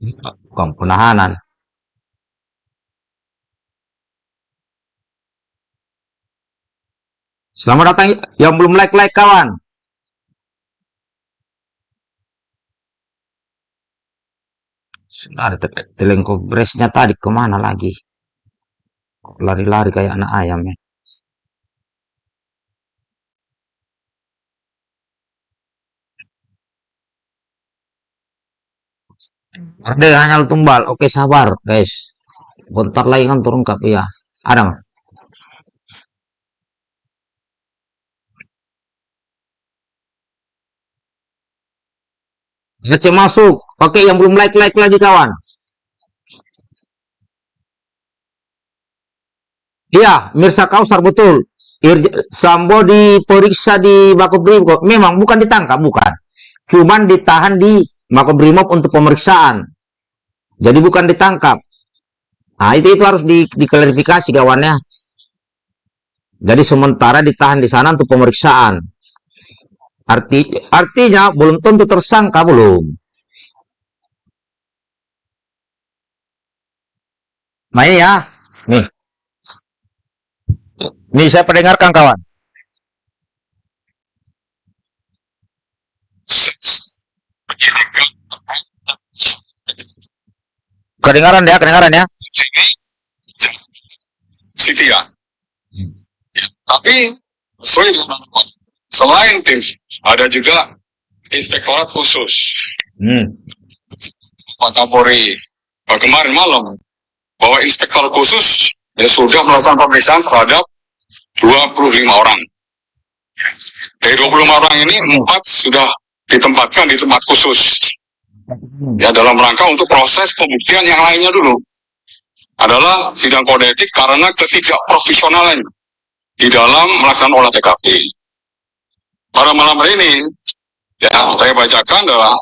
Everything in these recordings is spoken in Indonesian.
Bukan penahanan. Selamat datang yang belum like kawan. Sudah ada telengkobresnya tadi kemana lagi? Lari-lari kayak anak ayam ya. Ada hanya tumbal. Oke sabar guys. Bentar lagi kan turun kap ya. Ada nggak? Ngece masuk. Oke yang belum like lagi kawan. Iya, Mirsa Kausar betul. Sambo diperiksa di Makobrimob. Memang bukan ditangkap, bukan. Cuman ditahan di Makobrimob untuk pemeriksaan. Jadi bukan ditangkap. Nah, itu harus diklarifikasi kawannya. Jadi sementara ditahan di sana untuk pemeriksaan. Artinya belum tentu tersangka belum. Nah ini ya, nih. Nih saya pendengarkan kawan. Kedengaran ya. Siti ya. Tapi selain tim ada juga inspektorat khusus. Pak Kapolri kemarin malam bahwa inspektorat khusus sudah melakukan pemeriksaan terhadap 25 orang. Dari 25 orang ini 4 sudah ditempatkan di tempat khusus. Ya dalam rangka untuk proses pembuktian yang lainnya dulu adalah sidang kode etik karena ketidakprofesionalan di dalam melaksanakan olah TKP. Pada malam hari ini, ya saya bacakan adalah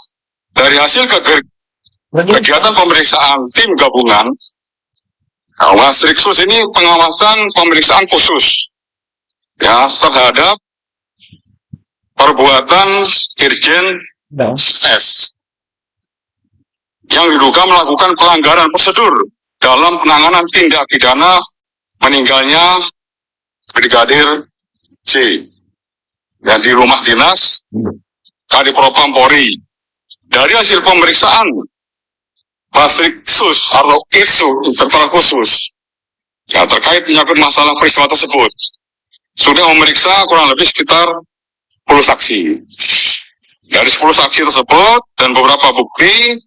dari hasil kegiatan pemeriksaan tim gabungan, Wasriksus ini pengawasan pemeriksaan khusus, ya terhadap perbuatan Irjen S yang diduga melakukan pelanggaran prosedur dalam penanganan tindak pidana meninggalnya Brigadir C dan di rumah dinas Kadipropam Polri. Dari hasil pemeriksaan Wasriksus atau ISU inspektorat khusus ya terkait menyangkut masalah peristiwa tersebut sudah memeriksa kurang lebih sekitar 10 saksi. Dari 10 saksi tersebut dan beberapa bukti,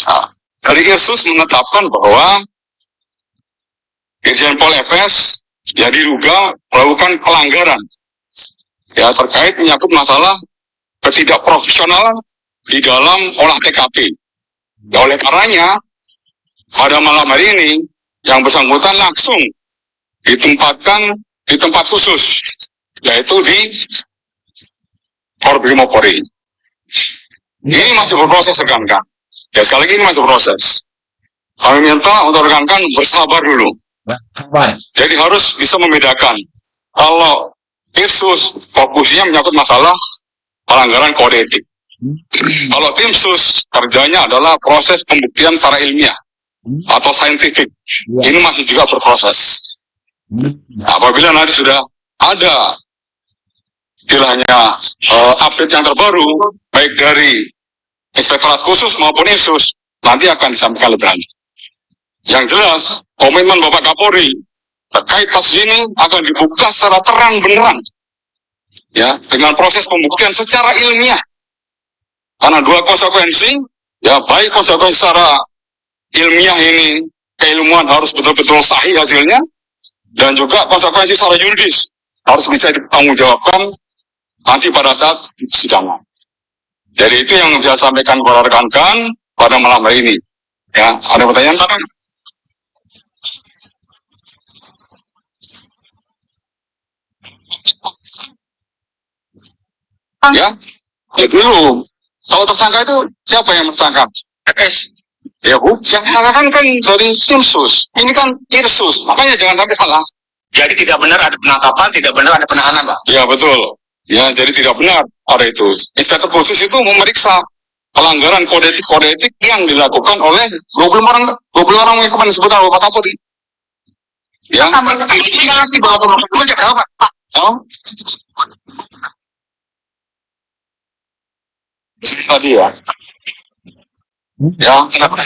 nah, dari ISUS menetapkan bahwa Irjen Pol FS ya diduga melakukan pelanggaran ya terkait menyangkut masalah ketidakprofesionalan di dalam olah TKP. Ya, oleh karenanya pada malam hari ini yang bersangkutan langsung ditempatkan di tempat khusus yaitu di Makobrimob Polri. Ini masih berproses rekan-rekan. Ya sekali lagi ini masih proses. Kami minta untuk rekan-rekan bersabar dulu. Jadi harus bisa membedakan. Kalau ISUS fokusnya menyangkut masalah pelanggaran kode etik. Kalau tim sus kerjanya adalah proses pembuktian secara ilmiah atau saintifik. Ini masih juga berproses. Apabila nanti sudah ada istilahnya update yang terbaru baik dari inspektorat khusus maupun ISUS nanti akan disampaikan lebih lanjut. Yang jelas komitmen Bapak Kapolri terkait kasus ini akan dibuka secara terang benderang ya dengan proses pembuktian secara ilmiah. Karena dua konsekuensi, ya baik konsekuensi secara ilmiah ini, keilmuan harus betul-betul sahih hasilnya, dan juga konsekuensi secara yuridis harus bisa dipertanggungjawabkan nanti pada saat persidangan. Jadi itu yang saya sampaikan kepada rekan-rekan pada malam hari ini. Ya, ada pertanyaan Pak? Ya dulu. Kalau tersangka itu siapa yang tersangka? FS. Ya Bu, yang mengatakan kan dari Simsus. Ini kan Irsus. Makanya jangan sampai salah. Jadi tidak benar ada penangkapan, tidak benar ada penahanan, Pak. Ya betul. Ya jadi tidak benar ada itu. Inspektur khusus itu memeriksa pelanggaran kode etik yang dilakukan oleh 20 orang yang kemarin disebutkan oleh Pak Kapolri. Ya. Investigasi bahwa berapa, Pak? Oh. Tadi ya. Ya, kenapa?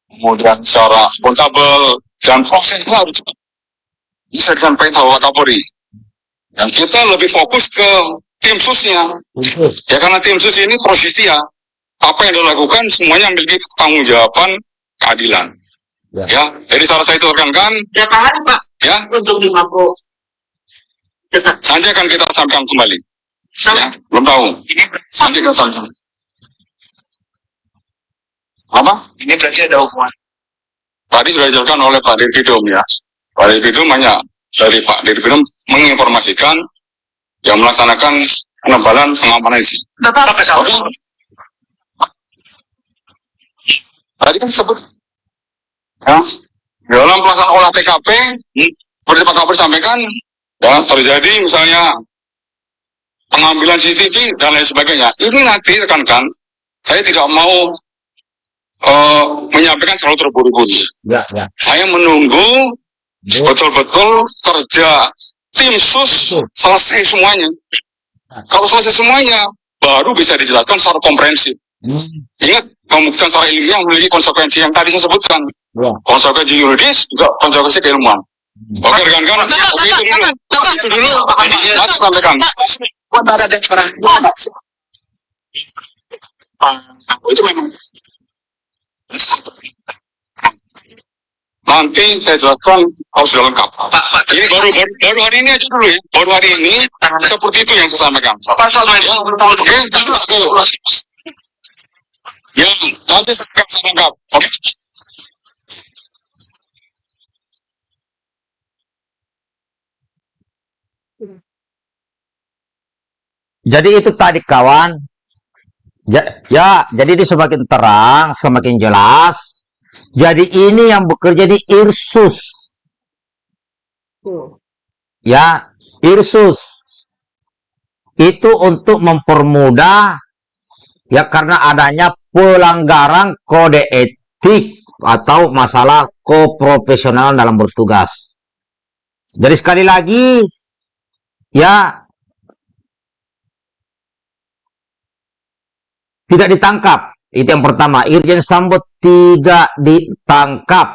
Kemudian secara akuntabel dan prosesnya harus cepat. Bisa disampaikan Pak Kapolri. Dan kita lebih fokus ke tim susnya. Ya karena tim sus ini prosesnya ya, apa yang dilakukan semuanya memiliki pertanggungjawaban keadilan. Ya, jadi salah saya itu rekan-rekan. Ya tahan, Pak. Ya. Untuk di Mako. Nanti akan kita sampaikan kembali. Ya, belum tahu. Nanti kita sampaikan. Apa? Ini berarti ada hukuman. Tadi sudah dijelaskan oleh Pak Dirpidum ya. Pak Dirpidum banyak dari Pak Dirpidum menginformasikan yang melaksanakan penebalan pengamanan isi. Bapak Tadi kan disebut ya, dalam pelaksanaan olah TKP, seperti Pak Kapolri sampaikan, ya terjadi misalnya pengambilan CCTV dan lain sebagainya. Ini nanti rekan-rekan, saya tidak mau menyampaikan terlalu terburu-buru. Ya. Saya menunggu betul-betul kerja tim sus selesai semuanya. Kalau selesai semuanya, baru bisa dijelaskan secara komprehensif. Ingat, pembuktian secara ilmiah memiliki konsekuensi yang tadi saya sebutkan. Konsekuensi yuridis, juga konsekuensi keilmuan. Oke, rekan-rekan, itu dulu. Mas sampaikan. Itu memang. Nanti saya jelaskan harus sudah lengkap. Ini baru hari ini aja dulu ya. Baru hari ini seperti itu yang saya sampaikan. Ya, nanti saya lengkap. Oke. Jadi itu tadi kawan. Ya, jadi ini semakin terang, semakin jelas. Jadi ini yang bekerja di Irsus. Ya, Irsus. Itu untuk mempermudah, ya karena adanya pelanggaran kode etik atau masalah koprofesionalan dalam bertugas. Jadi sekali lagi, ya tidak ditangkap. Itu yang pertama. Irjen Sambo tidak ditangkap.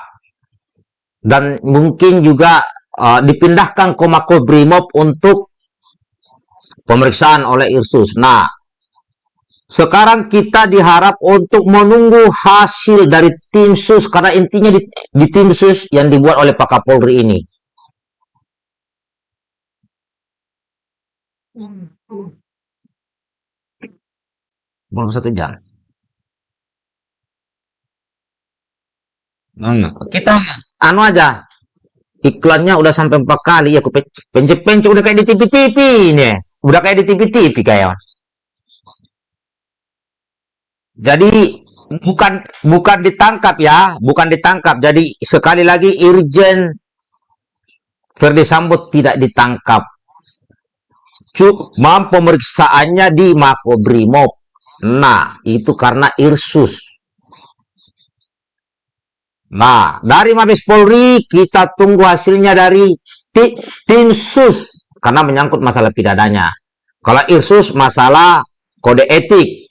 Dan mungkin juga dipindahkan ke Makobrimob untuk pemeriksaan oleh Irsus. Nah, sekarang kita diharap untuk menunggu hasil dari tim sus. Karena intinya di tim sus yang dibuat oleh Pak Kapolri ini. Belum 1 jam. Kita anu aja. Iklannya udah sampai 4 kali ya. Aku pencet-pencet udah kayak di TV-TV ini. Udah kayak di TV-TV kayak. Jadi bukan ditangkap ya, bukan ditangkap. Jadi sekali lagi Irjen Verdi Sambo tidak ditangkap. Cuma pemeriksaannya di Makobrimob. Nah, itu karena Irsus. Nah, dari Mabes Polri kita tunggu hasilnya dari tim sus karena menyangkut masalah pidananya. Kalau Irsus masalah kode etik.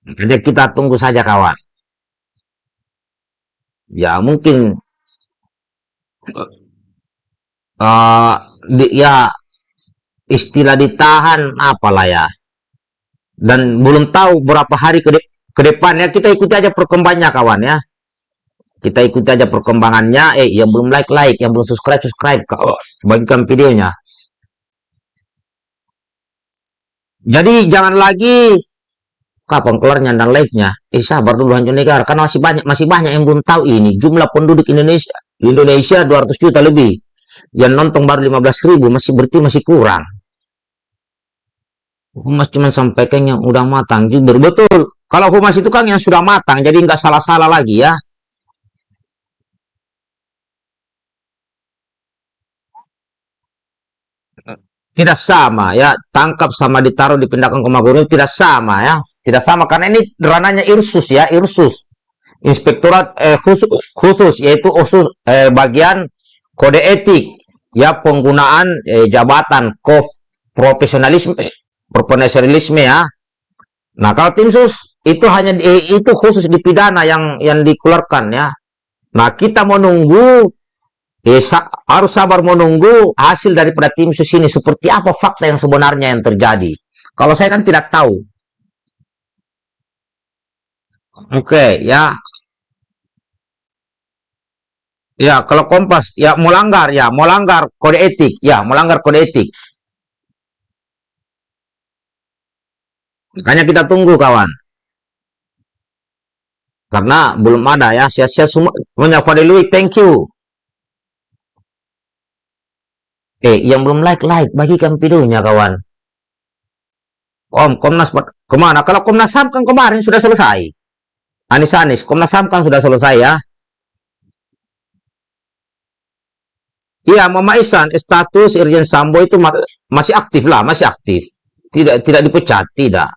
Jadi kita tunggu saja kawan. Ya mungkin ya istilah ditahan apalah ya. Dan belum tahu berapa hari ke depannya. Kita ikuti aja perkembangannya kawan ya. Kita ikuti aja perkembangannya. Yang belum like, yang belum subscribe, bagikan videonya. Jadi jangan lagi kapan keluarnya dan live-nya. Sabar dulu Hancu Negara karena masih banyak yang belum tahu ini. Jumlah penduduk Indonesia 200 juta lebih. Yang nonton baru 15.000, masih kurang. Humas cuma sampaikan yang udah matang. Jujur betul. Kalau humas itu kan yang sudah matang, jadi nggak salah-salah lagi ya. Tidak sama ya, tangkap sama ditaruh dipindahkan ke Makobrimob tidak sama ya, tidak sama karena ini ranahnya Irsus ya, Irsus, Inspektorat khusus yaitu bagian kode etik ya, penggunaan jabatan profesionalisme ya. Nah kalau tim sus itu hanya itu khusus di pidana yang dikeluarkan ya. Nah kita menunggu harus sabar menunggu hasil daripada tim sus ini seperti apa fakta yang sebenarnya yang terjadi. Kalau saya kan tidak tahu. Oke, ya. Ya, kalau Kompas ya melanggar kode etik, ya, melanggar kode etik. Makanya kita tunggu kawan. Karena belum ada ya, sehat-sehat semuanya. Fadilui, thank you. Yang belum like, bagikan videonya kawan. Om, Komnas kemana? Kalau Komnas HAM kan kemarin sudah selesai. Anies, Komnas HAM kan sudah selesai ya. Iya, Mama Isan, status Irjen Sambo itu masih aktif lah, masih aktif. Tidak dipecat, tidak.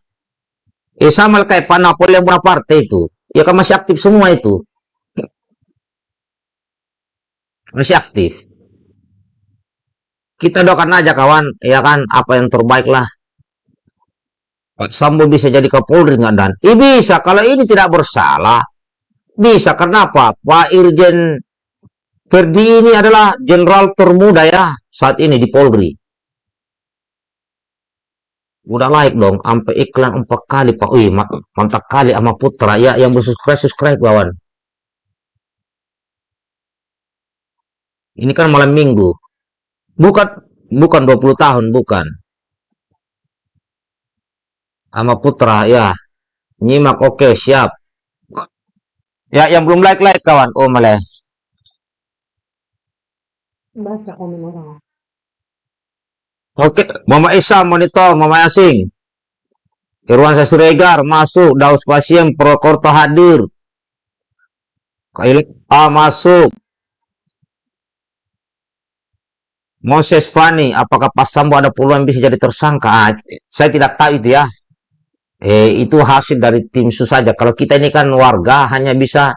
Sama kayak Pak Napoleon Bonaparte itu. Ya kan masih aktif semua itu. Masih aktif. Kita doakan aja kawan, ya kan, apa yang terbaik lah. Pak Sambo bisa jadi Kapolri nggak Dan? Bisa, kalau ini tidak bersalah. Bisa, kenapa? Pak Irjen Ferdi ini adalah jenderal termuda ya saat ini di Polri. Udah like dong, sampai iklan 4 kali Pak. Wih, mantap kali sama Putra ya yang subscribe kawan. Ini kan malam minggu. Bukan 20 tahun, bukan. Sama Putra ya. Nyimak, oke, siap. Ya, yang belum like kawan. Oh, malah. Baca komen orang. Oke, Mama Isa monitor, Mama Asing. Irwansyah Siregar masuk, Daus Pasien Prokorto hadir. Kailik A masuk. Moses Fani, apakah Pak Sambo ada peluang bisa jadi tersangka? Saya tidak tahu itu ya. Itu hasil dari tim sus saja. Kalau kita ini kan warga hanya bisa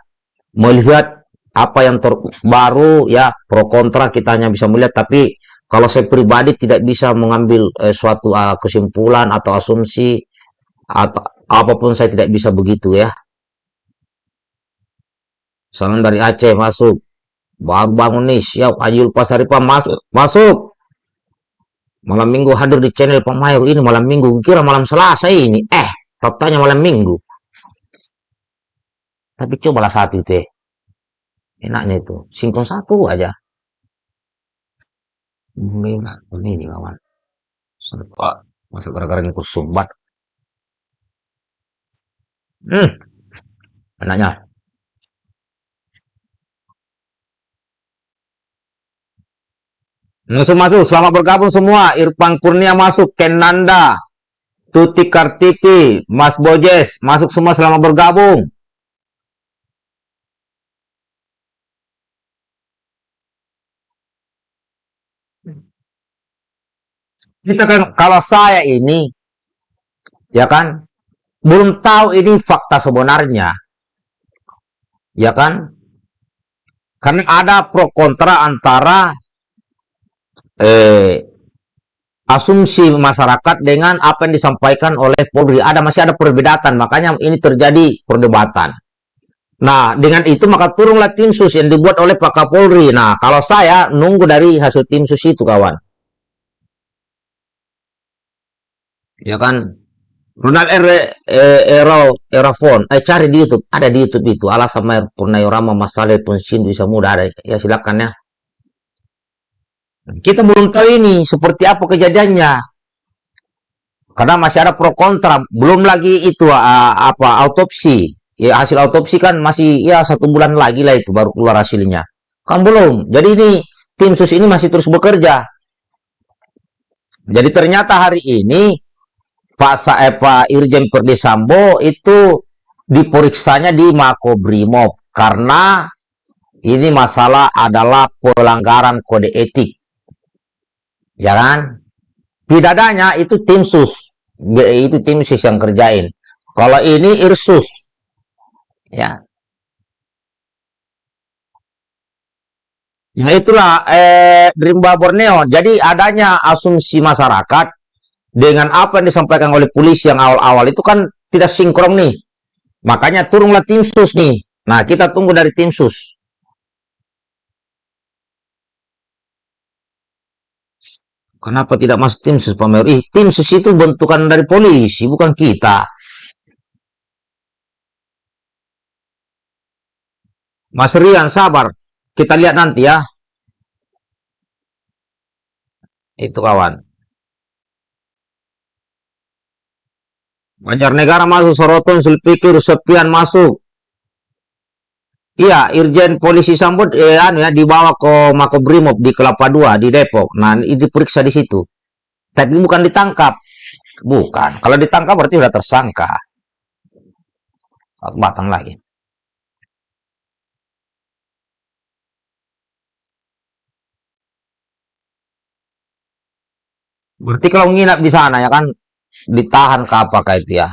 melihat apa yang terbaru ya, pro kontra kita hanya bisa melihat, tapi kalau saya pribadi tidak bisa mengambil suatu kesimpulan atau asumsi atau apapun, saya tidak bisa begitu ya. Salam dari Aceh masuk. Baru bangun nih, siap. Ayul Pasaripa masuk. Malam minggu hadir di channel Pak Mayor ini malam minggu. Kira malam Selasa ini. Faktanya malam minggu. Tapi cobalah satu itu. Enaknya itu. Sinkron satu aja. Enggak, ini kawan. Serba. Masuk gara-gara ngikut sumbat. Enaknya. Masuk, selamat bergabung semua. Irfan Kurnia masuk, Ken Nanda, Tuti Kartiki, Mas Bojes, masuk semua, selamat bergabung. Kita kan, kalau saya ini, ya kan, belum tahu ini fakta sebenarnya, ya kan, karena ada pro kontra antara asumsi masyarakat dengan apa yang disampaikan oleh Polri. Masih ada perbedaan, makanya ini terjadi perdebatan. Nah, dengan itu maka turunlah tim sus yang dibuat oleh Pak Kapolri. Nah, kalau saya nunggu dari hasil tim sus itu, kawan. Ya kan, Ronald Erafon, cari di YouTube, ada di YouTube itu, alasan Mayor Purnawirawan masalah pensiun bisa mudah ada. Ya silakan ya. Kita belum tahu ini seperti apa kejadiannya, karena masih ada pro kontra. Belum lagi itu autopsi. Ya, hasil autopsi kan masih ya 1 bulan lagi lah itu baru keluar hasilnya. Kan belum. Jadi ini tim sus ini masih terus bekerja. Jadi ternyata hari ini Pak Irjen Ferdi Sambo itu diperiksanya di Makobrimob karena ini masalah adalah pelanggaran kode etik. Ya kan? Pidadanya itu tim sus. Itu tim sus yang kerjain. Kalau ini Irsus. Ya. Ya itulah Rimba Borneo. Jadi adanya asumsi masyarakat dengan apa yang disampaikan oleh polisi yang awal-awal itu kan tidak sinkron nih. Makanya turunlah tim sus nih. Nah, kita tunggu dari tim sus. Kenapa tidak masuk tim sus, Pak Mayor? Tim sus itu bentukan dari polisi, bukan kita. Mas Rian, sabar. Kita lihat nanti ya. Itu kawan. Banjarnegara masuk, Soroton, Sulpikir, Sepian masuk. Iya, Irjen Polisi Sambut ya dibawa ke Makobrimob di Kelapa II di Depok. Nah, ini diperiksa di situ. Tapi bukan ditangkap. Bukan. Kalau ditangkap berarti sudah tersangka. Batang lagi. Berarti kalau nginap di sana ya kan ditahan ke apakah itu ya.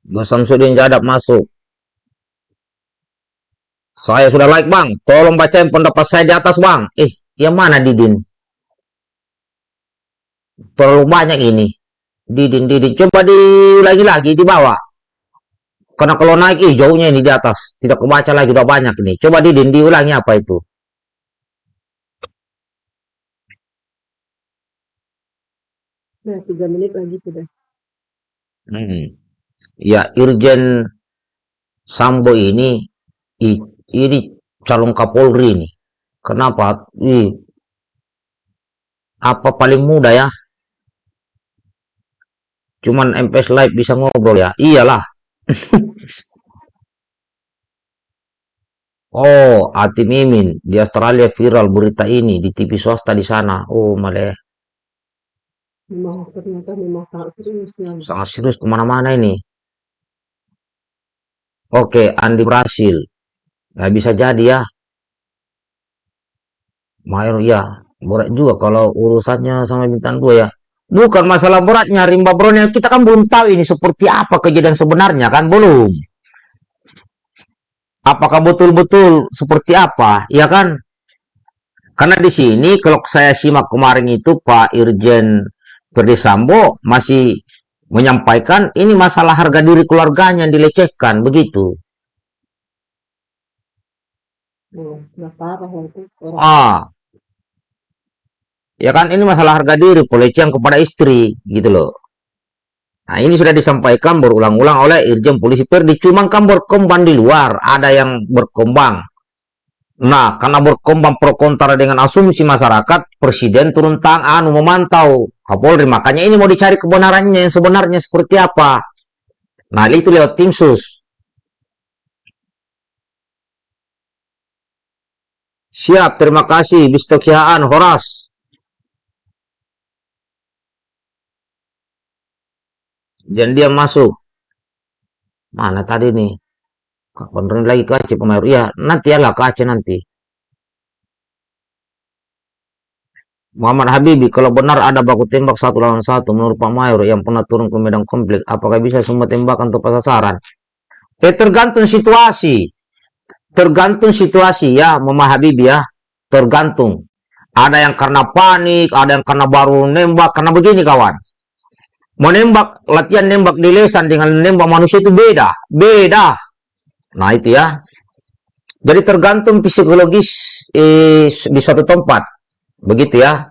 Gus Samsudin Jadap masuk. Saya sudah like bang. Tolong bacain pendapat saya di atas bang. Yang mana Didin? Terlalu banyak ini. Didin. Coba diulangi lagi di bawah. Karena kalau naik, jauhnya ini di atas. Tidak kebaca lagi, udah banyak ini. Coba Didin diulangi apa itu. Nah, 3 menit lagi sudah. Ya, Irjen Sambo ini calon Kapolri nih. Kenapa? Apa paling mudah ya? Cuman MPS Live bisa ngobrol ya. Iyalah. Oh, Ati Mimin di Australia viral berita ini di TV swasta di sana. Oh, malah Ternyata memang sangat serius ya. sangat serius kemana-mana ini. Oke, Andi berhasil. Nggak bisa jadi ya. Mayor ya, berat juga kalau urusannya sama bintang 2 ya. Bukan masalah beratnya rimba bronya. Kita kan belum tahu ini seperti apa kejadian sebenarnya kan belum. Apakah betul-betul seperti apa? Ya kan? Karena di sini kalau saya simak kemarin itu Pak Irjen Ferdisambo masih menyampaikan ini masalah harga diri keluarganya yang dilecehkan begitu. Nah, parah ya itu orang. Ya kan ini masalah harga diri pelecehan kepada istri gitu loh. Nah, ini sudah disampaikan berulang-ulang oleh Irjen Polisi Perdi, cuman kan berkembang di luar, ada yang berkembang. Nah, karena berkembang pro kontra dengan asumsi masyarakat, Presiden turun tangan memantau Kapolri. Makanya ini mau dicari kebenarannya yang sebenarnya seperti apa. Nah, itu lewat tim sus. Siap, terima kasih. Bistokiaan, Horas. Dan dia masuk. Mana tadi nih? Beneran lagi ke Aceh Pemayor. Iya, nanti ya lah ke Aceh nanti. Muhammad Habibi, kalau benar ada baku tembak 1 lawan 1 menurut Pak Mayor yang pernah turun ke medan konflik, apakah bisa semua tembakan tepat sasaran? Tergantung situasi. Tergantung situasi ya, Mama Habibi ya. Tergantung. Ada yang karena panik, ada yang karena baru nembak, karena begini kawan. Menembak, latihan nembak di lesan dengan nembak manusia itu beda. Beda. Nah itu ya. Jadi tergantung psikologis di suatu tempat. Begitu ya.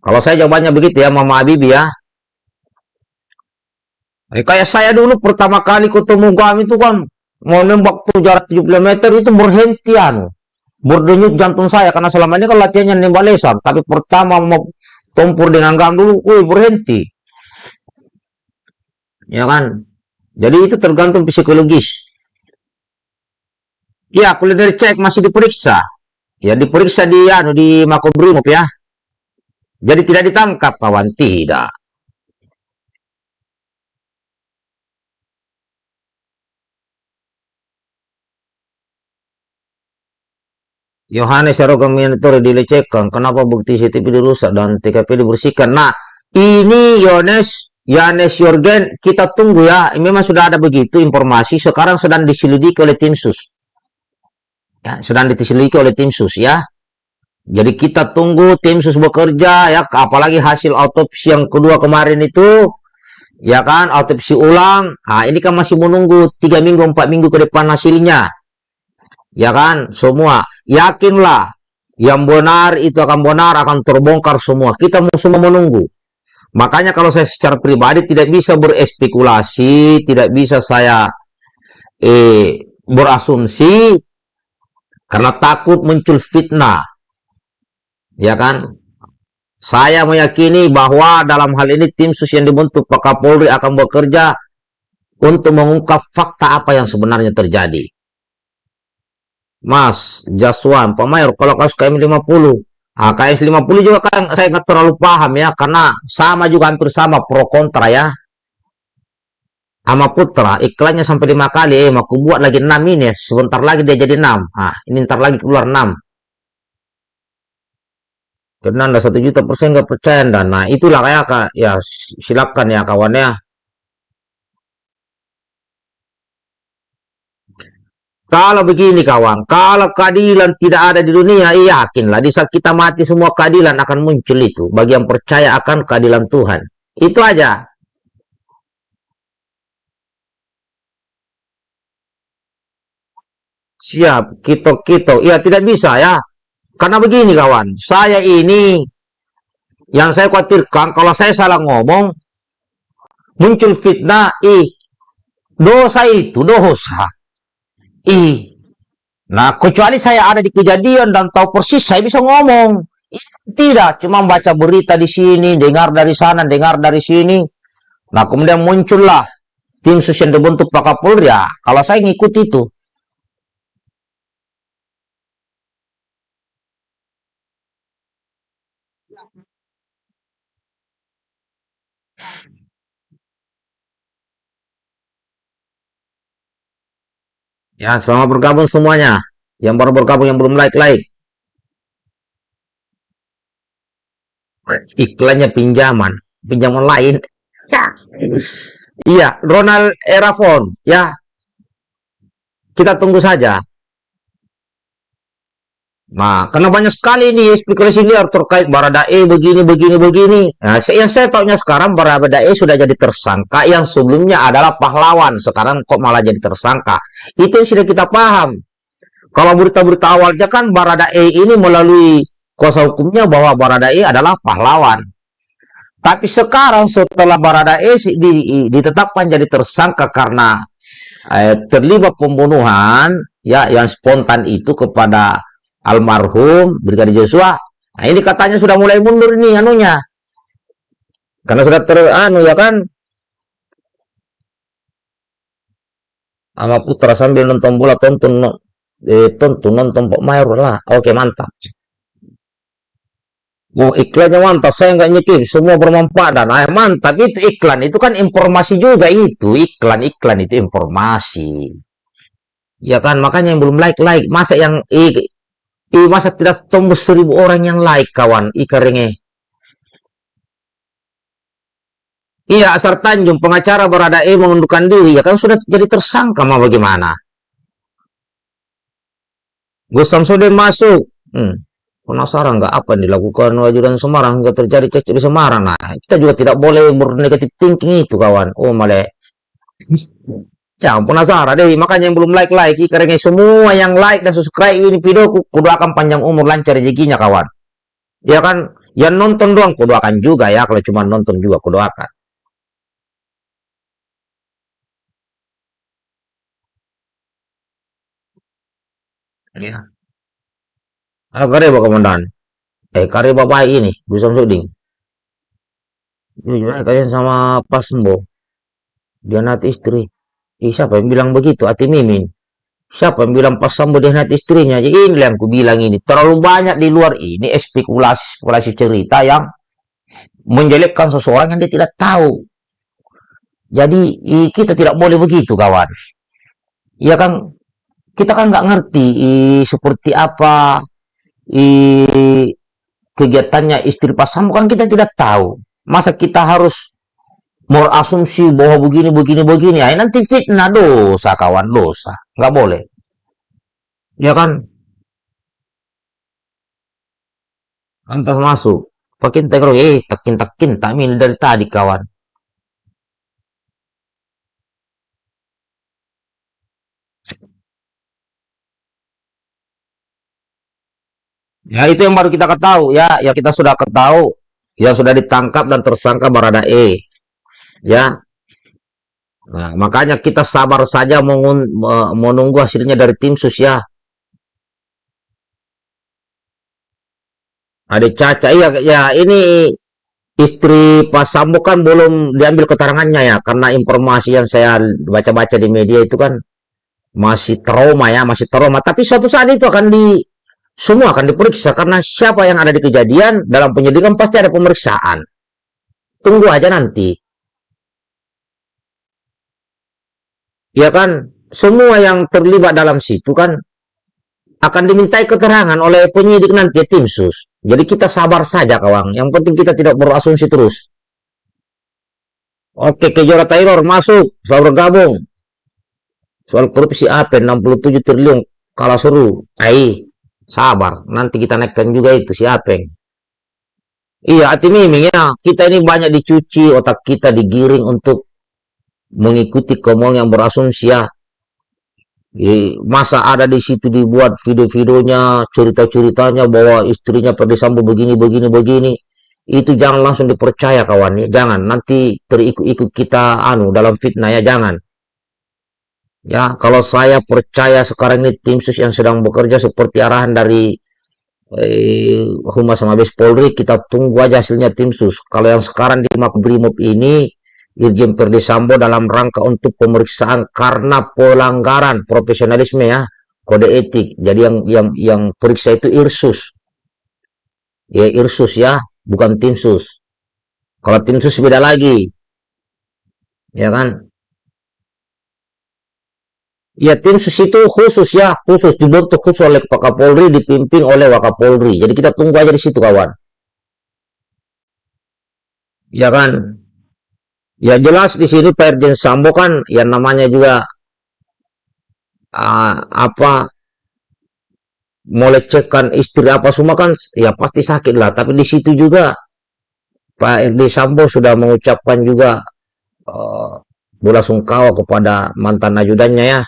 Kalau saya jawabannya begitu ya, Mama Habibi ya. Kayak saya dulu pertama kali ketemu kami itu kan mau nembak tuh jarak 70 meter itu berhenti berdenyut jantung saya karena selama ini kan latihannya nembak lesan, tapi pertama mau tempur dengan gam dulu, berhenti. Ya kan? Jadi itu tergantung psikologis. Ya, kuliner cek masih diperiksa. Ya, diperiksa di Makobrimob ya. Jadi tidak ditangkap kawan, tidak. Yohanes Herogaminator dilecehkan. Kenapa bukti CCTV dirusak dan TKP dibersihkan? Nah, ini Yanes Yorgen, kita tunggu ya. Memang sudah ada begitu informasi. Sekarang sedang diselidiki oleh tim sus. Ya, sedang diselidiki oleh tim sus ya. Jadi kita tunggu tim sus bekerja ya. Apalagi hasil autopsi yang kedua kemarin itu. Ya kan, autopsi ulang. Nah, ini kan masih menunggu 3 minggu, 4 minggu ke depan hasilnya. Ya kan, semua yakinlah yang benar itu akan benar, akan terbongkar semua. Kita semua menunggu. Makanya kalau saya secara pribadi tidak bisa berespekulasi, tidak bisa saya berasumsi karena takut muncul fitnah. Ya kan? Saya meyakini bahwa dalam hal ini tim sus yang dibentuk Pak Kapolri akan bekerja untuk mengungkap fakta apa yang sebenarnya terjadi. Mas Jaswan, Pak Mayor, kalau kasus KM 50, KS 50 juga kan saya nggak terlalu paham ya, karena sama juga hampir sama pro kontra ya. Sama Putra, iklannya sampai 5 kali, aku buat lagi 6 ini, sebentar lagi dia jadi 6. Ini ntar lagi keluar 6. Karena Anda 1 juta% nggak percaya Anda. Nah, itulah kayak ya silakan ya kawannya. Kalau begini kawan, kalau keadilan tidak ada di dunia, yakinlah di saat kita mati semua keadilan akan muncul itu. Bagi yang percaya akan keadilan Tuhan. Itu aja. Siap, kita. Ya tidak bisa ya. Karena begini kawan, saya ini yang saya khawatirkan kalau saya salah ngomong, muncul fitnah, dosa itu dosa. Nah, kecuali saya ada di kejadian dan tahu persis, saya bisa ngomong. Tidak, cuma baca berita di sini, dengar dari sana, dengar dari sini. Nah, kemudian muncullah tim sus yang dibentuk Pak Kapolri. Ya, kalau saya ngikut itu. Ya, selamat bergabung semuanya. Yang baru bergabung, yang belum like. Iklannya pinjaman lain. Ya. Iya, Ronald Erafon. Ya, kita tunggu saja. Nah, karena banyak sekali nih spekulasi liar terkait Baradae begini. Nah, yang saya tahunya sekarang Baradae sudah jadi tersangka, yang sebelumnya adalah pahlawan. Sekarang kok malah jadi tersangka. Itu yang sudah kita paham. Kalau berita-berita awalnya kan Baradae ini melalui kuasa hukumnya bahwa Baradae adalah pahlawan. Tapi sekarang setelah Baradae ditetapkan jadi tersangka karena terlibat pembunuhan ya yang spontan itu kepada almarhum Brigadir Joshua. Nah, ini katanya sudah mulai mundur nih anunya. Karena sudah ya kan. Sama Putra sambil nonton bola nonton Pak Mayor lah. Oke, mantap. Iklannya mantap, saya nggak nyekip, semua bermanfaat dan mantap itu iklan, itu kan informasi juga itu, iklan itu informasi. Ya kan, makanya yang belum like, masa yang masa tidak tembus 1000 orang yang like kawan, ikarenge. Iya, Asar Tanjung, pengacara Baradae mengundurkan diri, ya kan sudah jadi tersangka, mau bagaimana? Gus Samsudin masuk. Penasaran nggak apa yang dilakukan Wajudan Semarang hingga terjadi cekcok di Semarang. Nah, kita juga tidak boleh bernegatif thinking itu kawan. Oh malah jangan penasaran deh. Makanya yang belum like karena semua yang like dan subscribe ini video kudu akan panjang umur, lancar rezekinya kawan. Ya kan, yang nonton doang kudu akan juga ya, kalau cuma nonton juga kudu akan. Ya. Kareba komandan. Kareba baik ini, bisa Samsudin. Jujur kalian sama Pak Sembo. Dia nanti istri. Siapa yang bilang begitu? Ati Mimin. Siapa yang bilang Pak Sambo dia nanti istrinya? Jadi ini yang aku bilang ini. Terlalu banyak di luar ini spekulasi cerita yang menjelekkan seseorang yang dia tidak tahu. Jadi kita tidak boleh begitu kawan. Ya kan, kita kan nggak ngerti seperti apa kegiatannya istri Pak Sambo kan kita tidak tahu. Masa kita harus berasumsi bahwa begini, begini, begini. Ya, nanti fitnah, dosa kawan, dosa. Nggak boleh. Ya kan? Lantas masuk. Pakin tegro, takin, tak min dari tadi kawan. Ya itu yang baru kita ketahui ya, ya kita sudah ketahui yang sudah ditangkap dan tersangka Baradae. Ya, nah, makanya kita sabar saja menunggu hasilnya dari tim sus ya. Ada Caca, iya ya ini istri Pak Sambo kan belum diambil keterangannya ya, karena informasi yang saya baca-baca di media itu kan masih trauma ya, masih trauma. Tapi suatu saat itu akan semua akan diperiksa karena siapa yang ada di kejadian dalam penyelidikan pasti ada pemeriksaan. Tunggu aja nanti. Ya kan, semua yang terlibat dalam situ kan akan dimintai keterangan oleh penyidik nanti tim sus. Jadi kita sabar saja kawan. Yang penting kita tidak berasumsi terus. Oke, Kejora Taylor masuk, selalu bergabung. Soal korupsi apa 67 triliun kalah seru. Sabar, nanti kita naikkan juga itu si Apeng. Iya, hati miming ya. Kita ini banyak dicuci, otak kita digiring untuk mengikuti kemauan yang berasumsi ya. Masa ada di situ dibuat video-videonya, cerita-ceritanya bahwa istrinya Ferdy Sambo begini, begini, begini. Itu jangan langsung dipercaya kawan ya. Jangan, nanti terikut-ikut kita dalam fitnah ya, jangan. Ya, kalau saya percaya sekarang ini tim sus yang sedang bekerja seperti arahan dari Humas Mabes Polri, kita tunggu aja hasilnya tim sus. Kalau yang sekarang di Makobrimob ini, Irjen Ferdy Sambo dalam rangka untuk pemeriksaan karena pelanggaran profesionalisme ya, kode etik. Jadi yang periksa itu Irsus. Ya, Irsus ya, bukan tim sus. Kalau tim sus beda lagi. Ya kan? Ya, tim sus itu khusus ya, khusus dibentuk khusus oleh Pak Kapolri, dipimpin oleh Wakapolri. Jadi kita tunggu aja di situ kawan. Ya kan? Ya jelas di sini Pak Irjen Sambo kan yang namanya juga melecehkan istri apa semua kan ya pasti sakit lah. Tapi di situ juga Pak Irjen Sambo sudah mengucapkan juga bela sungkawa kepada mantan ajudannya ya.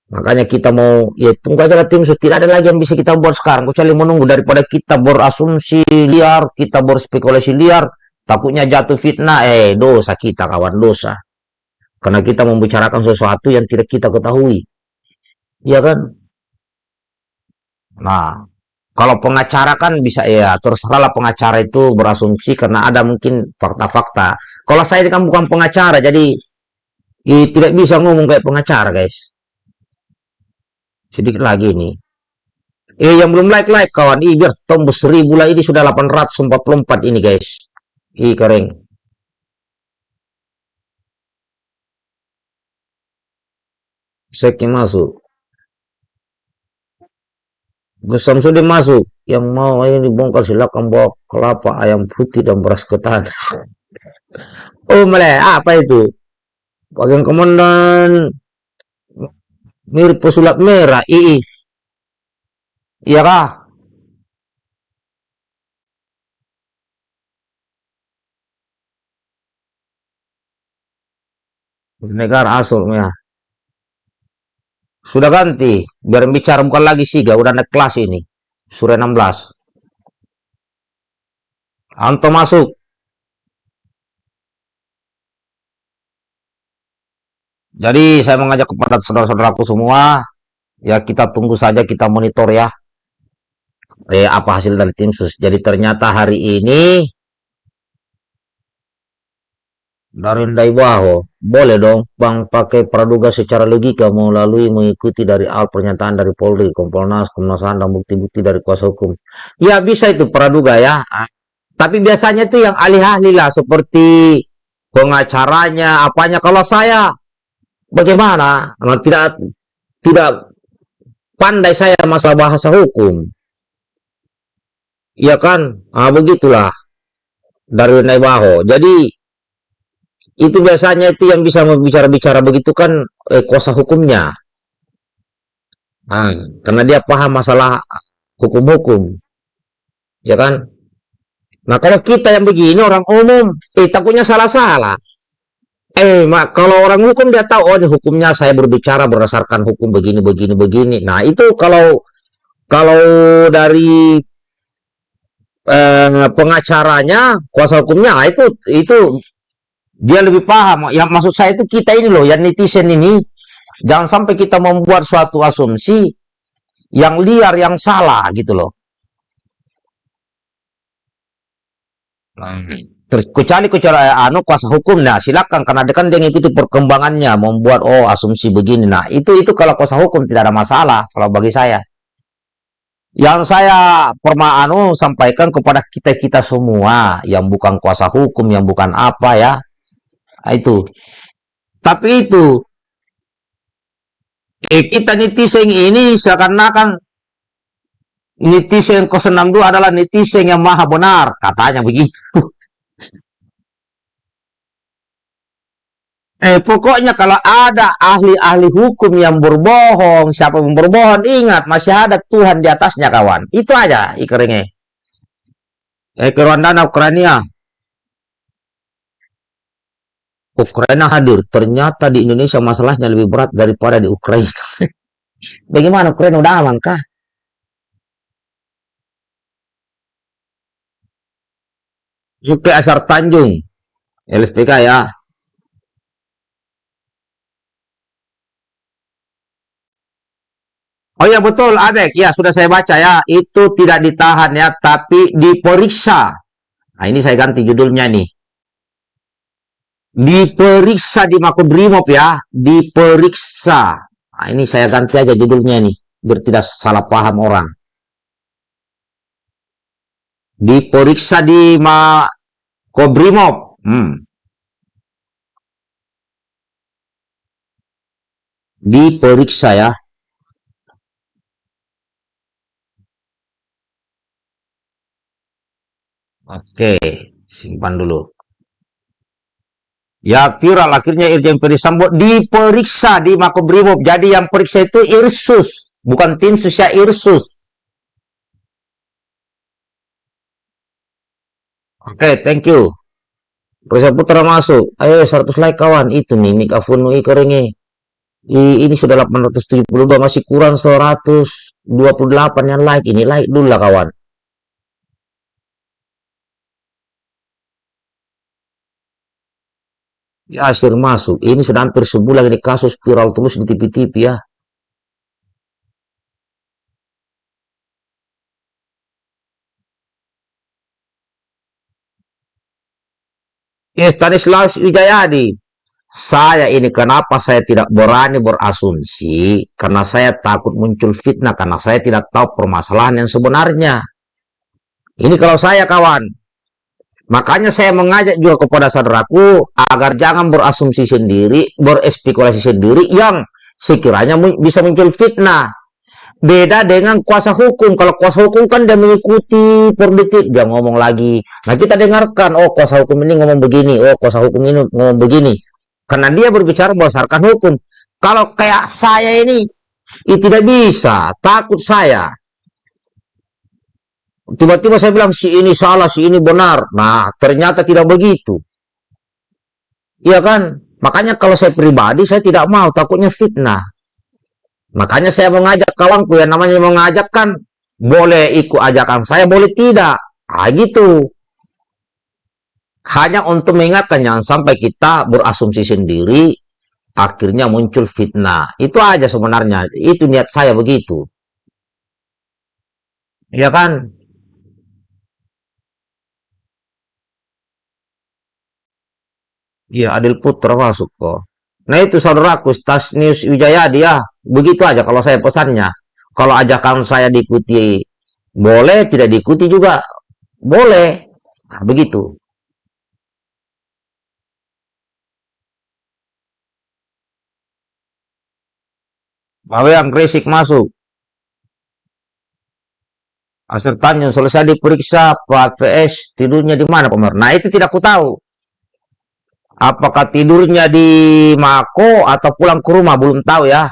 Makanya kita mau ya tunggu aja tim sus, tidak ada lagi yang bisa kita buat sekarang kecuali menunggu daripada kita berasumsi liar, kita berspekulasi liar, takutnya jatuh fitnah, dosa kita kawan, dosa. Karena kita membicarakan sesuatu yang tidak kita ketahui. Iya kan? Nah, kalau pengacara kan bisa ya terserahlah pengacara itu berasumsi karena ada mungkin fakta-fakta. Kalau saya kan bukan pengacara jadi tidak bisa ngomong kayak pengacara guys. Sedikit lagi nih. Yang belum like kawan. Biar tembus 1000 lah, ini sudah 844 ini guys. Kering. Seknya masuk. Gus Samsudin masuk. Yang mau ini dibongkar silakan bawa kelapa, ayam putih dan beras ketan. Oh apa itu? Bagian komandan mirip pesulap merah. Iya kah? Negara asal ya. Sudah ganti. Biar bicara bukan lagi Siga, udah naik kelas ini. Sura 16. Anto masuk. Jadi saya mengajak kepada saudara-saudaraku semua, ya kita tunggu saja, kita monitor ya. Apa hasil dari tim sus. Jadi ternyata hari ini dari Daibaho boleh dong Bang pakai praduga secara logika melalui mengikuti dari pernyataan dari Polri, Kompolnas, Komnas HAM dan bukti-bukti dari kuasa hukum. Ya bisa itu praduga ya. Tapi biasanya itu yang ahli-ahli lah seperti pengacaranya, apanya. Kalau saya bagaimana? Tidak pandai saya masalah bahasa hukum. Iya kan? Ah, begitulah dari Naibaho. Jadi itu biasanya itu yang bisa bicara-bicara begitu kan kuasa hukumnya. Ah, karena dia paham masalah hukum-hukum, ya kan? Nah, kalau kita yang begini orang umum, takutnya salah-salah. Kalau orang hukum dia tahu, oh ini hukumnya saya berbicara berdasarkan hukum begini, begini, begini. Nah, itu kalau kalau dari pengacaranya, kuasa hukumnya, nah, itu dia lebih paham. Yang maksud saya itu kita ini loh, yang netizen ini, jangan sampai kita membuat suatu asumsi yang liar, yang salah gitu loh. Kecuali kuasa hukum, nah silakan karena dia kan dia ngikuti perkembangannya membuat asumsi begini. Nah itu kalau kuasa hukum tidak ada masalah kalau bagi saya. Yang saya sampaikan kepada kita kita semua yang bukan kuasa hukum, yang bukan apa ya, nah, itu. Tapi itu kita netizen ini seakan-akan netizen 062 adalah netizen yang maha benar, katanya begitu. Pokoknya kalau ada ahli-ahli hukum yang berbohong, siapa yang berbohong, ingat masih ada Tuhan di atasnya kawan. Itu aja ikrenge. Kerwandana Ukraina. Ukraina hadir. Ternyata di Indonesia masalahnya lebih berat daripada di Ukraina. Bagaimana Ukraina udah aman kah? Yuki Asar Tanjung. LSPK ya. Oh ya betul, Adek. Ya sudah saya baca ya. Itu tidak ditahan ya, tapi diperiksa. Nah ini saya ganti judulnya nih. Diperiksa di Makobrimob ya. Diperiksa. Nah ini saya ganti aja judulnya nih. Biar tidak salah paham orang. Diperiksa di Makobrimob. Diperiksa ya. Oke, simpan dulu. Ya viral akhirnya Irjen Ferdi Sambo diperiksa di Makobrimob. Jadi yang periksa itu Irsus, bukan Timsus ya, Irsus. Oke, thank you. Reza Putra masuk. Ayo 100 like kawan. Itu mimik Afunu Ikorengi. Ini sudah 872, masih kurang 128 yang like. Ini like dulu lah kawan. Ya, Yasir masuk. Ini sudah hampir sebulan ini kasus viral terus di TV-TV ya. Stanislaus Wijayadi. Saya ini kenapa saya tidak berani berasumsi? Karena saya takut muncul fitnah. Karena saya tidak tahu permasalahan yang sebenarnya. Ini kalau saya kawan. Makanya saya mengajak juga kepada saudaraku agar jangan berasumsi sendiri, berespekulasi sendiri yang sekiranya bisa muncul fitnah. Beda dengan kuasa hukum. Kalau kuasa hukum kan dia mengikuti per detik, dia ngomong lagi. Nah kita dengarkan, oh kuasa hukum ini ngomong begini, oh kuasa hukum ini ngomong begini. Karena dia berbicara berdasarkan hukum. Kalau kayak saya ini tidak bisa, takut saya. Tiba-tiba saya bilang si ini salah, si ini benar. Nah, ternyata tidak begitu. Iya kan? Makanya kalau saya pribadi saya tidak mau, takutnya fitnah. Makanya saya mengajak kawanku yang namanya mengajak kan boleh ikut ajakan saya, boleh tidak. Ah gitu. Hanya untuk mengingatkan jangan sampai kita berasumsi sendiri akhirnya muncul fitnah. Itu aja sebenarnya. Itu niat saya begitu. Iya kan? Iya, Adil Putra masuk kok. Nah itu saudaraku, Stasius Wijayadi ya. Begitu aja kalau saya pesannya. Kalau ajakan saya diikuti boleh, tidak diikuti juga boleh. Nah, begitu. Bawe yang Gresik masuk. Asal Tanjung selesai diperiksa, Pak VS tidurnya di mana, Pak Mer? Nah, itu tidak ku tahu. Apakah tidurnya di Mako atau pulang ke rumah, belum tahu ya.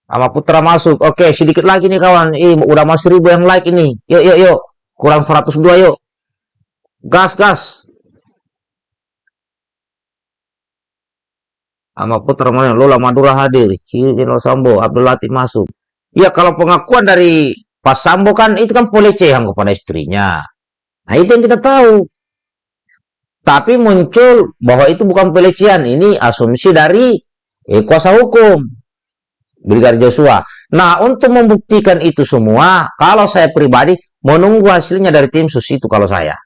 Sama Putra masuk. Oke, sedikit lagi nih kawan. Udah mau 1000 yang like ini. Yuk, yuk, yuk. Kurang 102 yuk. Gas, gas. Sama Putra mana? Lola Madura hadir. Jenderal Sambo, Abdul Latif masuk. Ya, kalau pengakuan dari Pak Sambo kan itu kan pelecehan kepada istrinya. Nah, itu yang kita tahu. Tapi muncul bahwa itu bukan pelecehan. Ini asumsi dari kuasa hukum Brigadir Joshua. Nah, untuk membuktikan itu semua, kalau saya pribadi menunggu hasilnya dari tim sus itu kalau saya.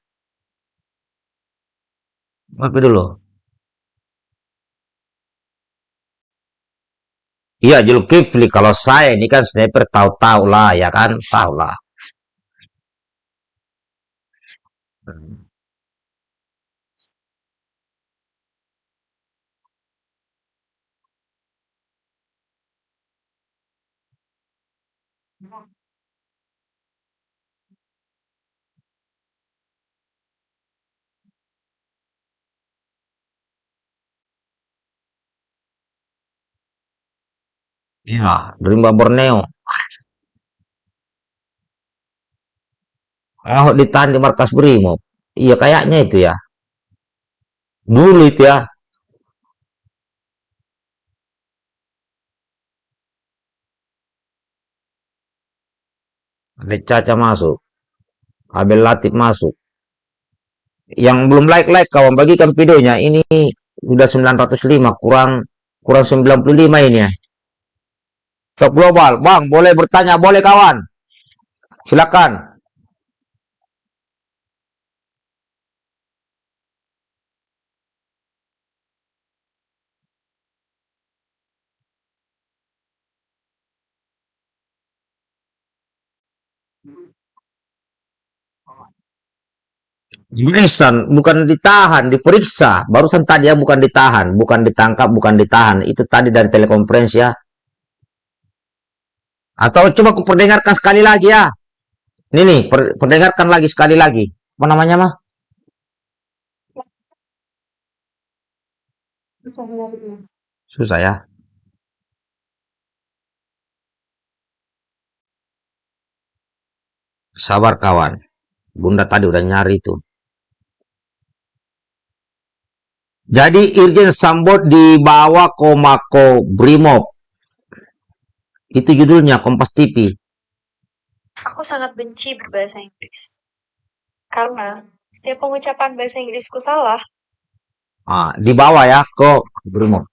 Maaf dulu. Iya, Zulkifli. Kalau saya ini kan sniper tahu-tahu lah, ya kan? Tahu lah. Iya, Rimba Borneo. Ahok ditahan di markas Brimob. Iya, kayaknya itu ya. Dulu itu ya. Ada Caca masuk. Abel Latif masuk. Yang belum like kawan, bagikan videonya. Ini udah 905, kurang 95 ini ya. Top global, Bang, boleh bertanya, boleh kawan. Silakan. Mesan bukan ditahan, diperiksa. Barusan tadi ya, bukan ditahan, bukan ditangkap, bukan ditahan. Itu tadi dari telekonferensi ya. Atau coba aku perdengarkan sekali lagi ya. Ini nih, perdengarkan lagi sekali lagi. Apa namanya mah? Susah nyarinya. Susah ya. Sabar kawan. Bunda tadi udah nyari itu. Jadi Irjen Sambo dibawa ke Mako Brimob. Itu judulnya Kompas TV. Aku sangat benci berbahasa Inggris. Karena setiap pengucapan bahasa Inggrisku salah. Dibawa ya ke Brimob.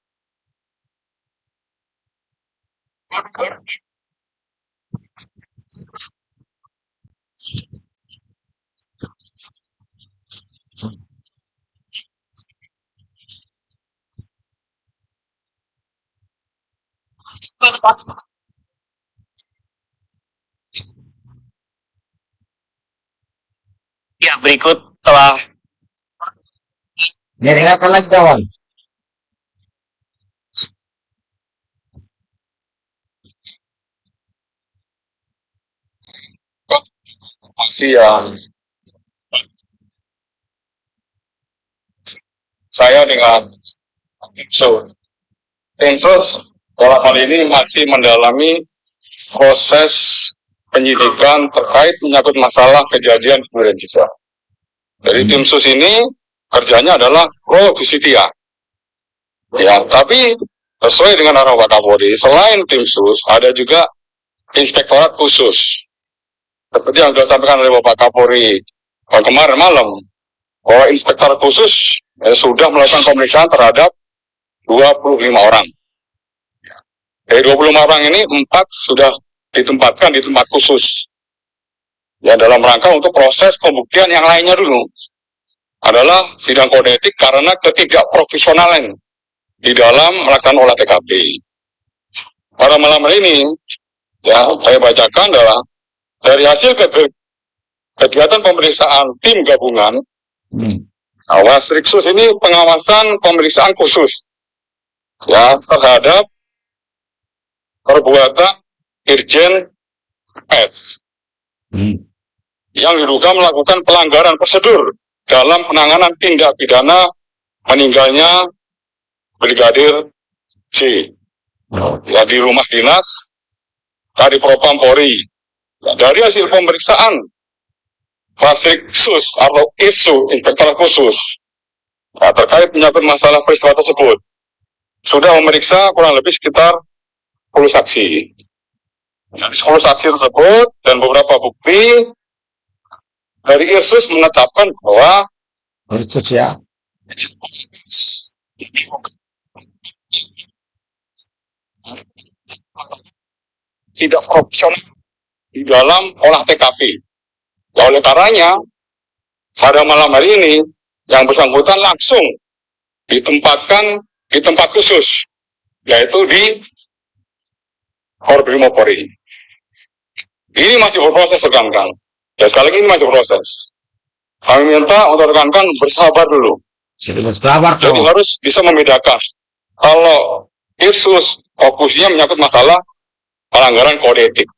Ya, berikut telah Dengarkan lagi kawan. Masih yang saya dengan tim sus dalam hal ini masih mendalami proses penyidikan terkait menyangkut masalah kejadian kemudian juga. Dari tim sus ini kerjanya adalah pro justitia. Ya, tapi sesuai dengan arahan Pak Kapolri, selain tim sus ada juga inspektorat khusus. Seperti yang sudah disampaikan oleh Bapak Kapolri kemarin malam, bahwa inspektorat khusus sudah melakukan pemeriksaan terhadap 25 orang. Dari 25 orang ini 4 sudah ditempatkan di tempat khusus. Ya, dalam rangka untuk proses pembuktian yang lainnya dulu adalah sidang kode etik karena ketidakprofesionalan di dalam melaksanakan olah TKP. Pada malam hari ini, ya saya bacakan adalah dari hasil kegiatan pemeriksaan tim gabungan, awas Riksus ini pengawasan pemeriksaan khusus ya terhadap perbuatan Irjen S Hmm. yang diduga melakukan pelanggaran prosedur dalam penanganan tindak pidana meninggalnya Brigadir C. Ya, di rumah dinas dari Propam Polri. Dari hasil pemeriksaan Fasiksus atau ISU, Inspektorat Khusus, terkait menyangkut masalah peristiwa tersebut, sudah memeriksa kurang lebih sekitar 10 saksi. Dari 10 saksi tersebut dan beberapa bukti dari ISUS menetapkan bahwa Khusus ya. tidak profesional di dalam olah TKP. Oleh karenanya, pada malam hari ini, yang bersangkutan langsung ditempatkan di tempat khusus, yaitu di Korbrimopolri. Ini masih berproses rekan-rekan. Ya, sekali lagi ini masih proses. Kami minta untuk rekan-rekan bersabar dulu. Sabar Jadi tuh. harus bisa membedakan. Kalau IRSUS fokusnya menyangkut masalah pelanggaran kode etik.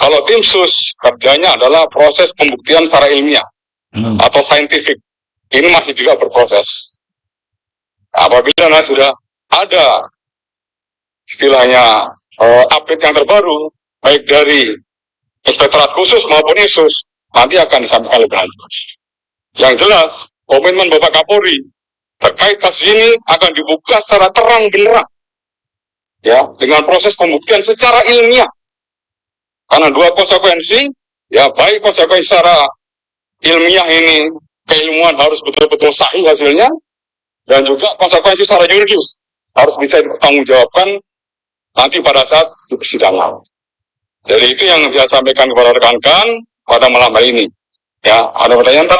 Kalau tim sus kerjanya adalah proses pembuktian secara ilmiah atau saintifik. Ini masih juga berproses. Apabila sudah ada istilahnya update yang terbaru, baik dari Inspektorat Khusus maupun ISUS, nanti akan disampaikan lebih lanjut. Yang jelas, komitmen Bapak Kapolri terkait kasus ini akan dibuka secara terang benderang, ya, dengan proses pembuktian secara ilmiah. Karena dua konsekuensi, ya, baik konsekuensi secara ilmiah ini, keilmuan harus betul-betul sahih hasilnya, dan juga konsekuensi secara yuridis harus bisa dipertanggungjawabkan nanti pada saat di persidangan. Jadi itu yang saya sampaikan kepada rekan-rekan pada malam hari ini. Ya, ada pertanyaan Pak?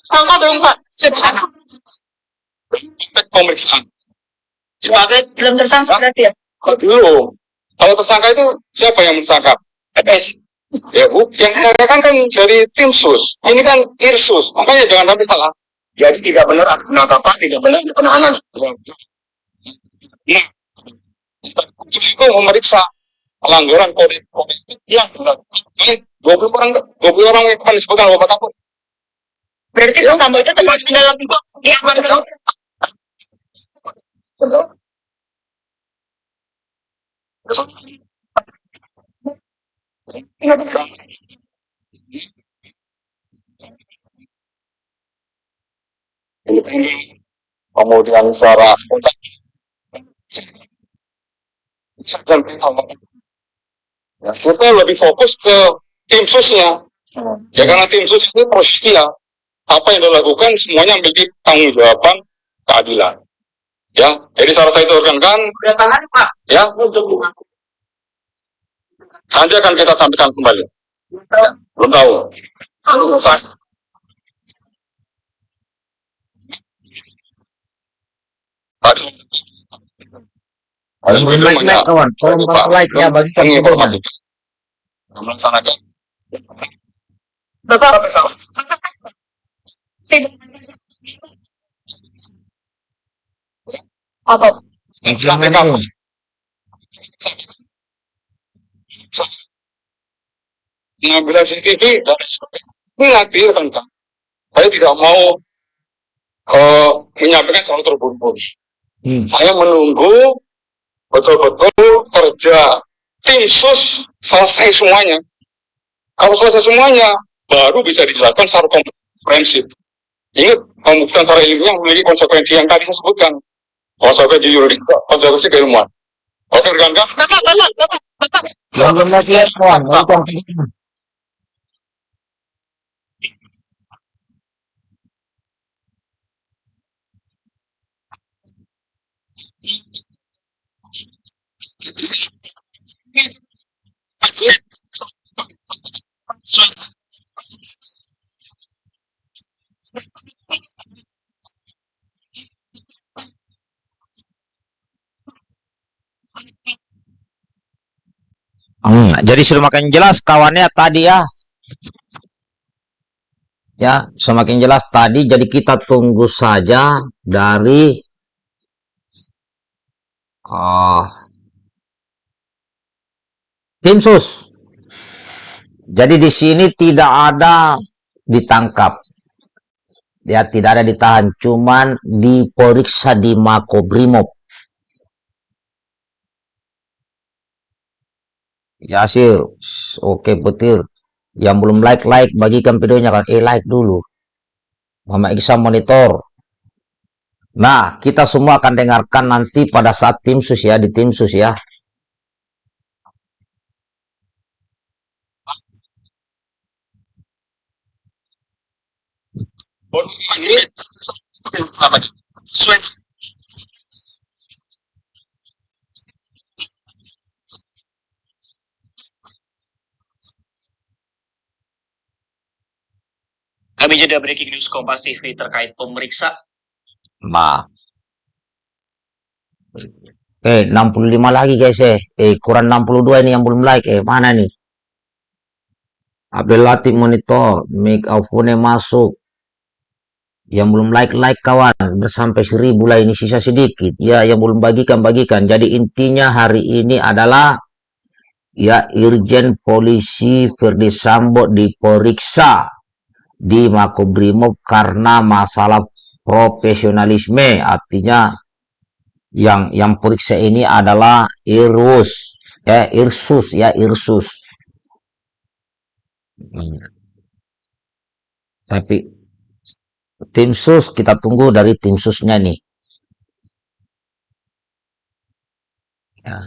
Sama belum Pak? Pemeriksaan. Belum tersangka berarti ya? Belum. Kalau tersangka itu siapa yang tersangka? FS. Ya Bu, yang saya kan dari tim sus. Ini kan IRSUS. Makanya jangan sampai salah. Jadi tidak benar penangkapan, tidak benar penahanan. Nah, khusus itu memeriksa pelanggaran kode etik yang dilakukan 20 orang yang akan disebutkan oleh Bapak Kapolri. Berarti kamu itu termasuk dalam ya, betul. Kemudian secara ya, kita lebih fokus ke tim susnya. Ya karena tim sus ini prosesnya apa yang dilakukan semuanya memiliki tanggung jawaban keadilan. Ya, jadi salah saya itu rekan-rekan. Ya, nanti akan kita sampaikan kembali. Ya, belum tahu. Tadi. Like kawan, tolong bantu like ya bagi kami informasi. Melaksanakan. Bapak apa? Assalamualaikum. Pengambilan CCTV dan ini nanti rekan-rekan. Saya tidak mau menyampaikan soal terburu-buru. Saya menunggu betul-betul kerja tim sus selesai semuanya. Kalau selesai semuanya, baru bisa dijelaskan secara komprehensif. Ingat, pembuktian secara ilmiah memiliki konsekuensi yang tadi saya sebutkan. Konsekuensi yuridis, konsekuensi keilmuan. Oke, rekan-rekan? Belum lihat kawan. Jadi sudah makin jelas kawannya tadi ya. Ya, semakin jelas tadi. Jadi kita tunggu saja dari Tim sus. Jadi di sini tidak ada ditangkap. Ya, tidak ada ditahan, cuman diperiksa di Makobrimob. Yasir, oke petir. Yang belum like, bagikan videonya kan. Like dulu. Mama Iksan monitor. Nah, kita semua akan dengarkan nanti pada saat tim sus ya, di tim sus ya. Kami jeda breaking news Kompas TV terkait pemeriksa. Nah. 65 lagi guys kurang 62 ini yang belum like mana nih? Abdul Latif monitor, make phone masuk. Yang belum like kawan, bersampai 1000 lah ini sisa sedikit. Ya, yang belum bagikan. Jadi intinya hari ini adalah ya Irjen Polisi Verdi Sambo diperiksa di Makobrimob karena masalah profesionalisme. Artinya yang periksa ini adalah Irsus. Tapi tim sus kita tunggu dari tim susnya nih. Ya.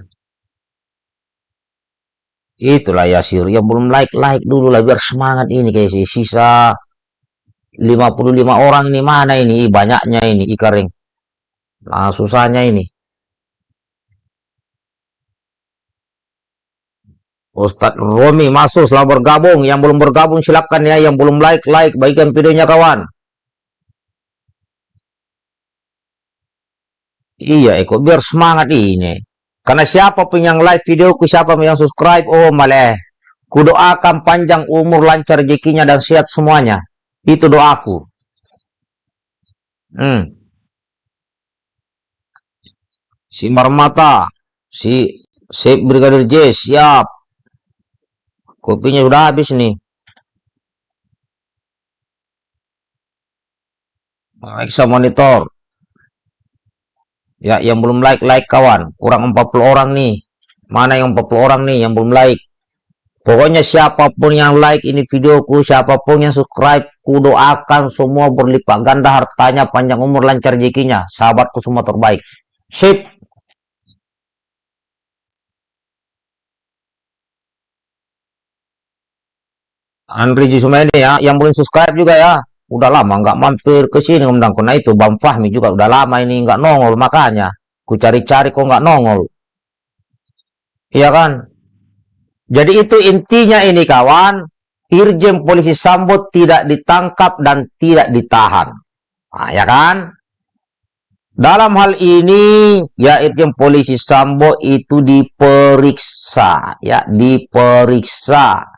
Itulah ya Sir, yang belum like dulu lah biar semangat ini kayak sisa 55 orang nih mana ini banyaknya ini Ikaring. Nah, susahnya ini. Ustadz Romi masuk setelah bergabung. Yang belum bergabung silakan ya. Yang belum like bagikan videonya kawan. Iya Eko biar semangat ini. Karena siapapun yang like videoku, siapa yang subscribe, oh malah kudoakan panjang umur, lancar rezekinya dan sehat semuanya. Itu doaku. Si Marmata, si Brigadir J siap. Kopinya sudah habis nih. Alexa monitor. Ya, yang belum like kawan. Kurang 40 orang nih. Mana yang 40 orang nih yang belum like? Pokoknya siapapun yang like ini videoku, siapapun yang subscribe, ku doakan semua berlipat ganda hartanya, panjang umur, lancar rezekinya. Sahabatku semua terbaik. Sip. Andri Jusumeni ya, yang belum subscribe juga ya. Udah lama nggak mampir ke sini ngundang kena itu. Bang Fahmi juga udah lama ini nggak nongol makanya. Ku cari-cari kok nggak nongol. Iya kan? Jadi itu intinya ini kawan. Irjen Polisi Sambo tidak ditangkap dan tidak ditahan. Nah, ya kan? Dalam hal ini ya Irjen Polisi Sambo itu diperiksa ya, diperiksa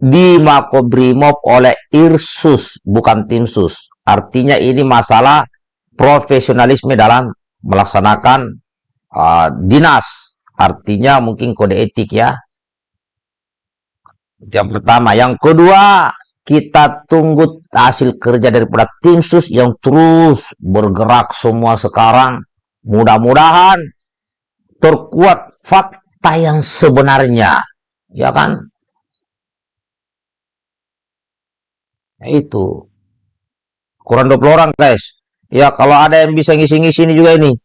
di Makobrimob oleh Irsus, bukan tim sus. Artinya ini masalah profesionalisme dalam melaksanakan dinas. Artinya mungkin kode etik ya. Yang pertama. Yang kedua, kita tunggu hasil kerja daripada tim sus yang terus bergerak semua sekarang. Mudah-mudahan terkuat fakta yang sebenarnya. Ya kan? Itu kurang 20 orang guys ya. Kalau ada yang bisa ngisi-ngisi ini juga ini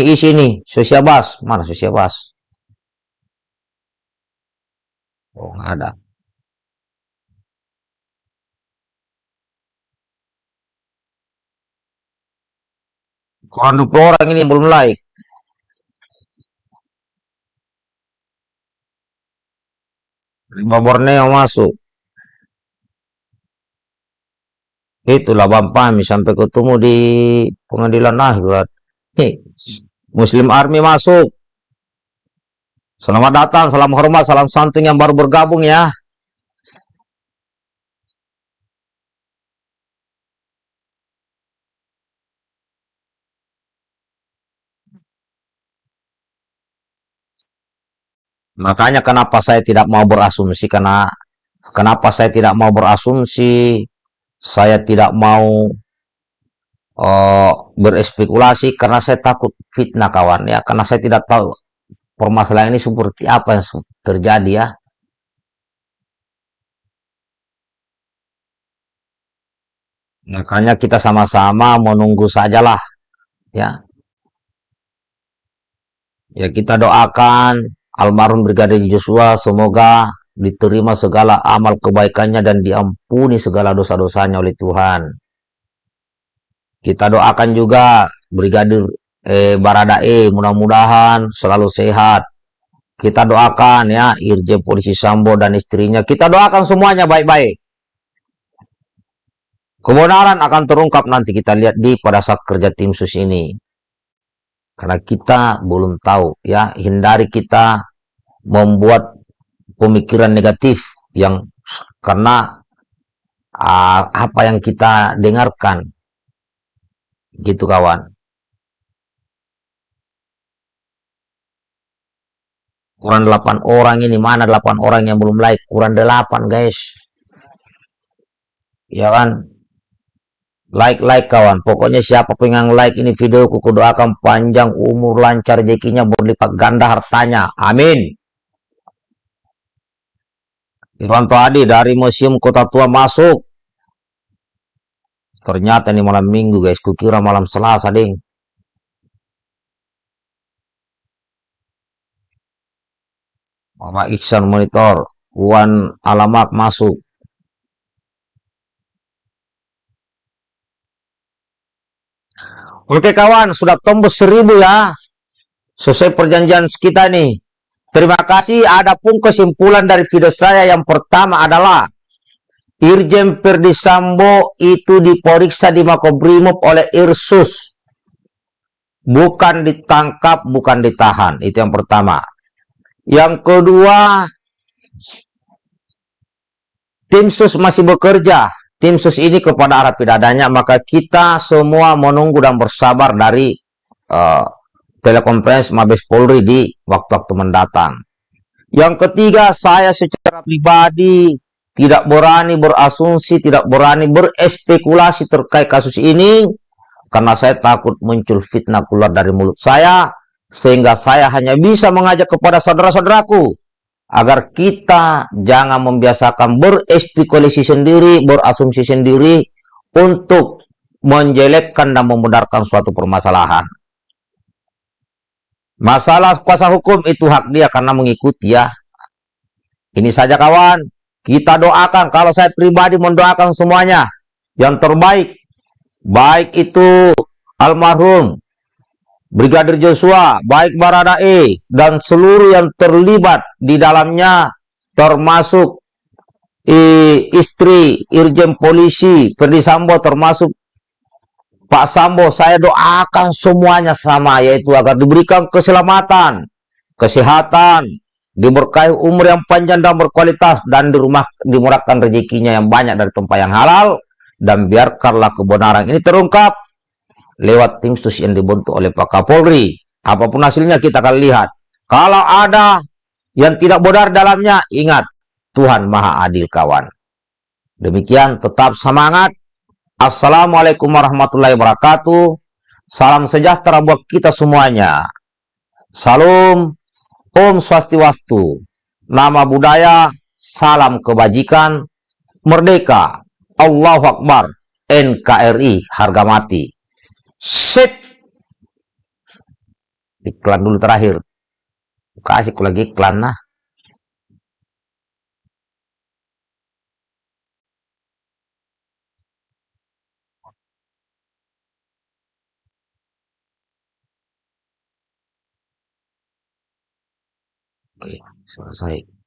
isi nih Sosiabas, mana Sosiabas? Oh nggak ada. Kurang 20 orang ini yang belum like. Lima Borneo masuk. Itulah Bang Pami sampai ketemu di pengadilan akhirat. Muslim Army masuk. Selamat datang, salam hormat, salam santun yang baru bergabung ya. Makanya kenapa saya tidak mau berasumsi, karena kenapa saya tidak mau berasumsi, saya tidak mau berespekulasi, karena saya takut fitnah kawan ya, karena saya tidak tahu permasalahan ini seperti apa yang terjadi ya. Makanya kita sama-sama menunggu sajalah ya. Ya kita doakan almarhum Brigadir Joshua semoga diterima segala amal kebaikannya dan diampuni segala dosa-dosanya oleh Tuhan. Kita doakan juga Brigadir Baradae mudah-mudahan selalu sehat. Kita doakan ya Irjen Polisi Sambo dan istrinya. Kita doakan semuanya baik-baik. Kebenaran akan terungkap nanti kita lihat di pada saat kerja tim sus ini. Karena kita belum tahu ya, hindari kita membuat pemikiran negatif yang karena apa yang kita dengarkan. Gitu kawan. Kurang 8 orang ini, mana 8 orang yang belum like? Kurang 8 guys. Ya kan? Like kawan. Pokoknya siapa pengen like ini video, ku doakan panjang umur, lancar rezekinya, berlipat ganda hartanya. Amin. Irwanto Adi dari Museum Kota Tua masuk. Ternyata ini malam minggu guys. Kukira malam Selasa ding. Mama Iksan monitor. Wan Alamak masuk. Oke kawan, sudah tembus 1000 ya. Sesuai perjanjian kita nih. Terima kasih. Adapun kesimpulan dari video saya yang pertama adalah Irjen Verdi Sambo itu diperiksa di Makobrimob oleh Irsus. Bukan ditangkap, bukan ditahan. Itu yang pertama. Yang kedua, tim sus masih bekerja. Tim sus ini kepada arah pidadanya, maka kita semua menunggu dan bersabar dari telekonferensi Mabes Polri di waktu-waktu mendatang. Yang ketiga, saya secara pribadi tidak berani berasumsi, tidak berani berespekulasi terkait kasus ini, karena saya takut muncul fitnah keluar dari mulut saya, sehingga saya hanya bisa mengajak kepada saudara-saudaraku agar kita jangan membiasakan berespekulasi sendiri, berasumsi sendiri untuk menjelekkan dan membenarkan suatu permasalahan. Masalah kuasa hukum itu hak dia karena mengikuti ya. Ini saja kawan, kita doakan, kalau saya pribadi mendoakan semuanya yang terbaik. Baik itu almarhum Brigadir Joshua, baik Baradae, dan seluruh yang terlibat di dalamnya, termasuk istri Irjen Polisi Verdi Sambo, termasuk Pak Sambo. Saya doakan semuanya sama, yaitu agar diberikan keselamatan, kesehatan, diberkahi umur yang panjang dan berkualitas, dan dimurahkan rezekinya yang banyak dari tempat yang halal, dan biarkanlah kebenaran ini terungkap lewat tim sus yang dibentuk oleh Pak Kapolri. Apapun hasilnya kita akan lihat. Kalau ada yang tidak benar dalamnya, ingat, Tuhan Maha Adil kawan. Demikian, tetap semangat. Assalamualaikum warahmatullahi wabarakatuh. Salam sejahtera buat kita semuanya. Salam, Om Swastiwastu. Nama budaya, salam kebajikan, merdeka, Allahu Akbar, NKRI harga mati. Sip. Iklan dulu terakhir. Kasih aku lagi iklan nah. Oke, selesai.